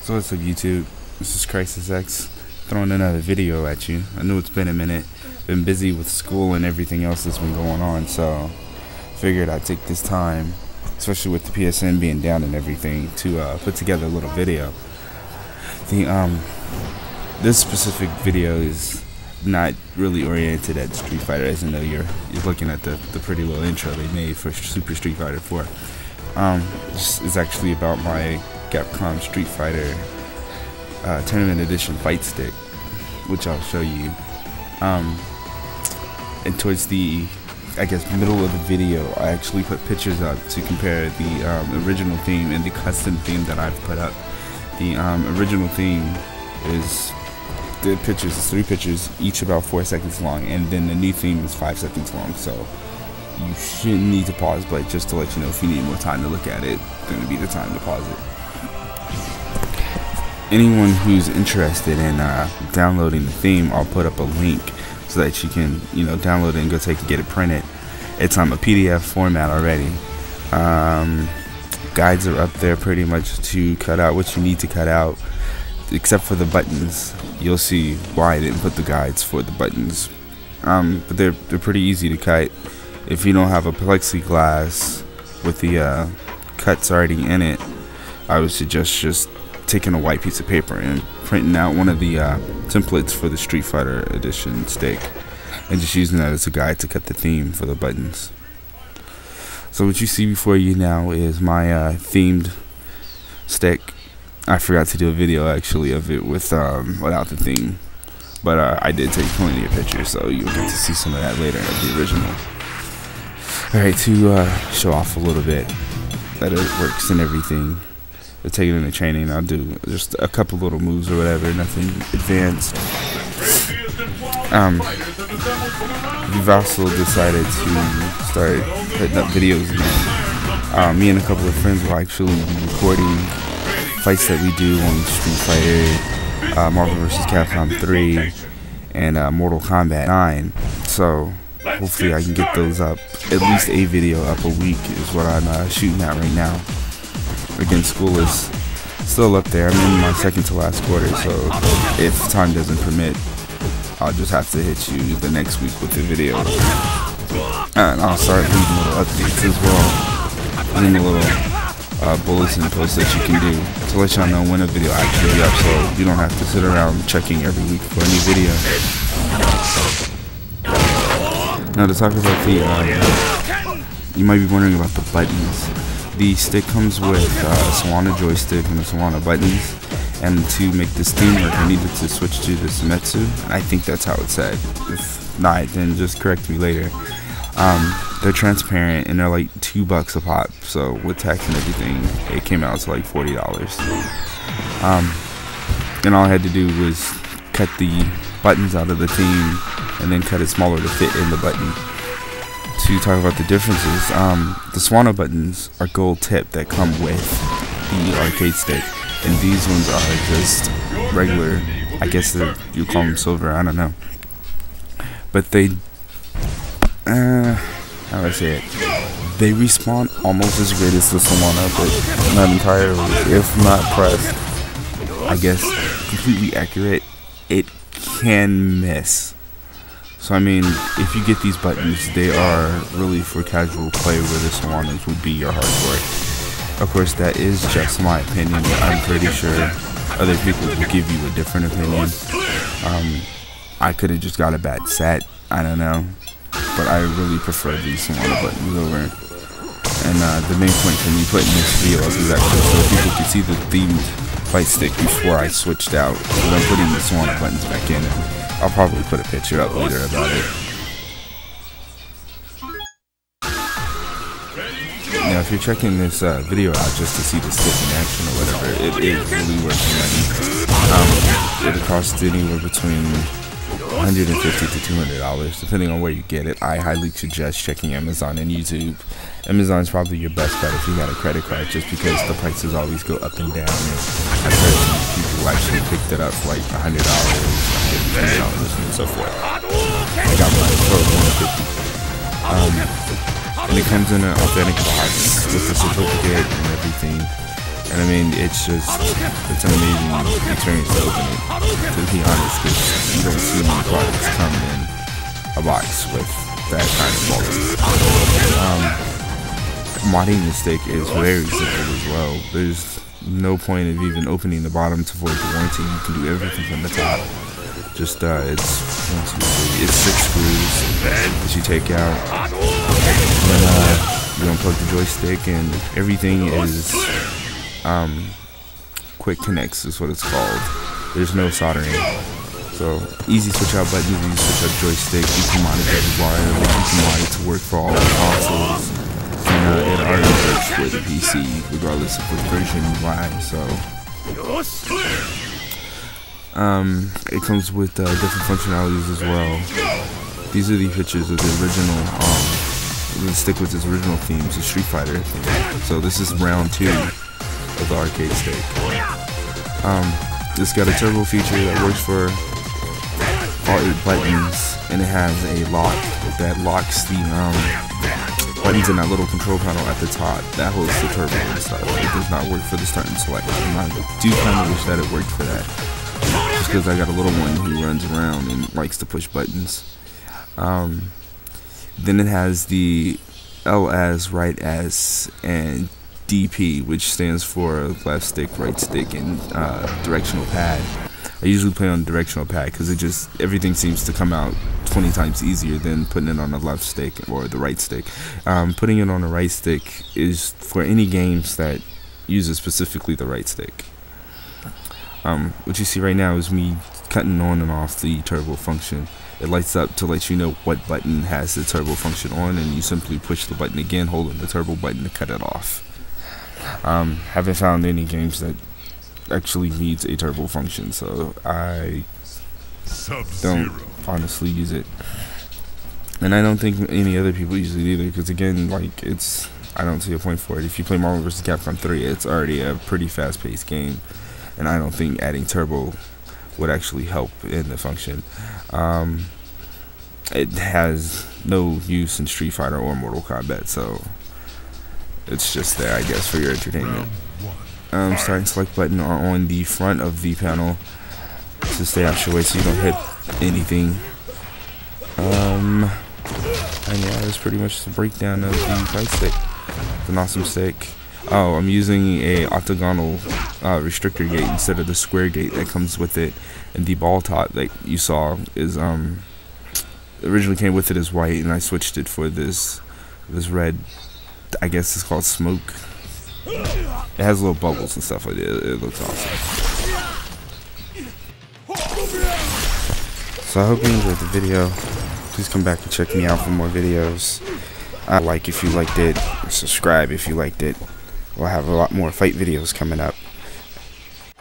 So what's up, YouTube? This is Crisis X throwing another video at you. I know it's been a minute, been busy with school and everything else that's been going on, so figured I'd take this time, especially with the PSN being down and everything, to put together a little video. This specific video is not really oriented at Street Fighter, as I know you're looking at the pretty little intro they made for Super Street Fighter 4. This is actually about my Capcom Street Fighter Tournament Edition Fightstick, which I'll show you. And towards the, I guess, middle of the video, I actually put pictures up to compare the original theme and the custom theme that I've put up. The original theme is the pictures, it's 3 pictures, each about 4 seconds long, and then the new theme is 5 seconds long. So you shouldn't need to pause, but just to let you know, if you need more time to look at it, it's going to be the time to pause it. Anyone who's interested in downloading the theme, I'll put up a link so that you can, download it and go get it printed. It's on a PDF format already. Guides are up there pretty much to cut out what you need to cut out, except for the buttons. You'll see why I didn't put the guides for the buttons. But they're pretty easy to cut. If you don't have a plexiglass with the cuts already in it, I would suggest just taking a white piece of paper and printing out one of the templates for the Street Fighter Edition stick and just using that as a guide to cut the theme for the buttons. So what you see before you now is my themed stick. I forgot to do a video actually of it with without the theme, but I did take plenty of pictures, so you'll get to see some of that later of the original. Alright, to show off a little bit that it works and everything, to take it into training, I'll do just a couple little moves or whatever, nothing advanced. We've also decided to start putting up videos again. Me and a couple of friends will actually be recording fights that we do on Street Fighter, Marvel vs. Capcom 3, and Mortal Kombat 9. So hopefully I can get those up, at least a video up a week is what I'm shooting at right now. Again, school is still up there. I'm in my second to last quarter, so if time doesn't permit, I'll just have to hit you the next week with the video. And I'll start leaving little updates as well, leaving a little bulletin post that you can do to let y'all know when a video actually up, so you don't have to sit around checking every week for a new video. Now to talk about the, you might be wondering about the buttons. The stick comes with a Sanwa joystick and a Sanwa buttons, and to make this theme work I needed to switch to the Seimitsu. I think that's how it's said. If not, then just correct me later. They're transparent and they're like $2 a pop, so with tax and everything it came out to like $40. And all I had to do was cut the buttons out of the theme and then cut it smaller to fit in the button. To talk about the differences, the Sanwa buttons are gold tip that come with the arcade stick, and these ones are just regular. I guess you call them silver, I don't know. But they, how do I say it? They respawn almost as great as the Sanwa, but not entirely. If not pressed, I guess completely accurate, it can miss. So I mean, if you get these buttons, they are really for casual play, where the Sanwas would be your hardcore. Of course, that is just my opinion. I'm pretty sure other people will give you a different opinion. I could have just got a bad set, I don't know, but I really prefer these Sanwa buttons over. And the main point for me putting this video up is actually so people can see the themed fight stick before I switched out. So I'm putting the Sanwa buttons back in. I'll probably put a picture up later about it. Now, if you're checking this video out just to see the stick in action or whatever, it is really worth the money. It costs anywhere between $150 to $200, depending on where you get it. I highly suggest checking Amazon and YouTube. Amazon's probably your best bet if you got a credit card, just because the prices always go up and down. And I've heard people who actually picked it up for like $100, $110, and so forth. I got mine for $150. And it comes in an authentic box with the certificate and everything. And I mean, it's an amazing experience to open it, to be honest, because you don't see many products come in a box with that kind of quality. Modding the stick is very simple as well. There's no point of even opening the bottom to void the warranty. You can do everything from the top. Just it's 6 screws that you take out. Then you unplug the joystick, and everything is quick connects is what it's called. There's no soldering. So easy switch out buttons, easy switch out joystick. You can mod it every wire, you can mod it to work for all the consoles. And it already works for the PC, regardless of what version you buy. So it comes with different functionalities as well. These are the pictures of the original. We'll stick with its original themes, the Street Fighter theme. So this is round 2 of the arcade stick. It's got a turbo feature that works for all 8 buttons, and it has a lock that locks the buttons in that little control panel at the top that holds the turbo and stuff. It does not work for the start and select. And I do kind of wish that it worked for that, just because I got a little one who runs around and likes to push buttons. Then it has the LS, right S, and DP, which stands for left stick, right stick, and directional pad. I usually play on directional pad because everything seems to come out 20 times easier than putting it on the left stick or the right stick. Putting it on the right stick is for any games that uses specifically the right stick. What you see right now is me cutting on and off the turbo function. It lights up to let you know what button has the turbo function on, and you simply push the button again, holding the turbo button to cut it off. Haven't found any games that actually needs a turbo function, so I don't honestly use it, and I don't think any other people use it either, because again, like, I don't see a point for it. If you play Marvel vs. Capcom 3, it's already a pretty fast-paced game, and I don't think adding turbo would actually help in the function. It has no use in Street Fighter or Mortal Kombat, so it's just there, I guess, for your entertainment. Start and select button are on the front of the panel to stay out your way so you don't hit anything. And yeah, that's pretty much the breakdown of the fight stick. It's an awesome stick. Oh, I'm using a octagonal restrictor gate instead of the square gate that comes with it. And the ball top that you saw is originally came with it as white, and I switched it for this red. I guess it's called smoke. It has little bubbles and stuff like that. It looks awesome. So I hope you enjoyed the video. Please come back and check me out for more videos. Like if you liked it, subscribe if you liked it. We'll have a lot more fight videos coming up.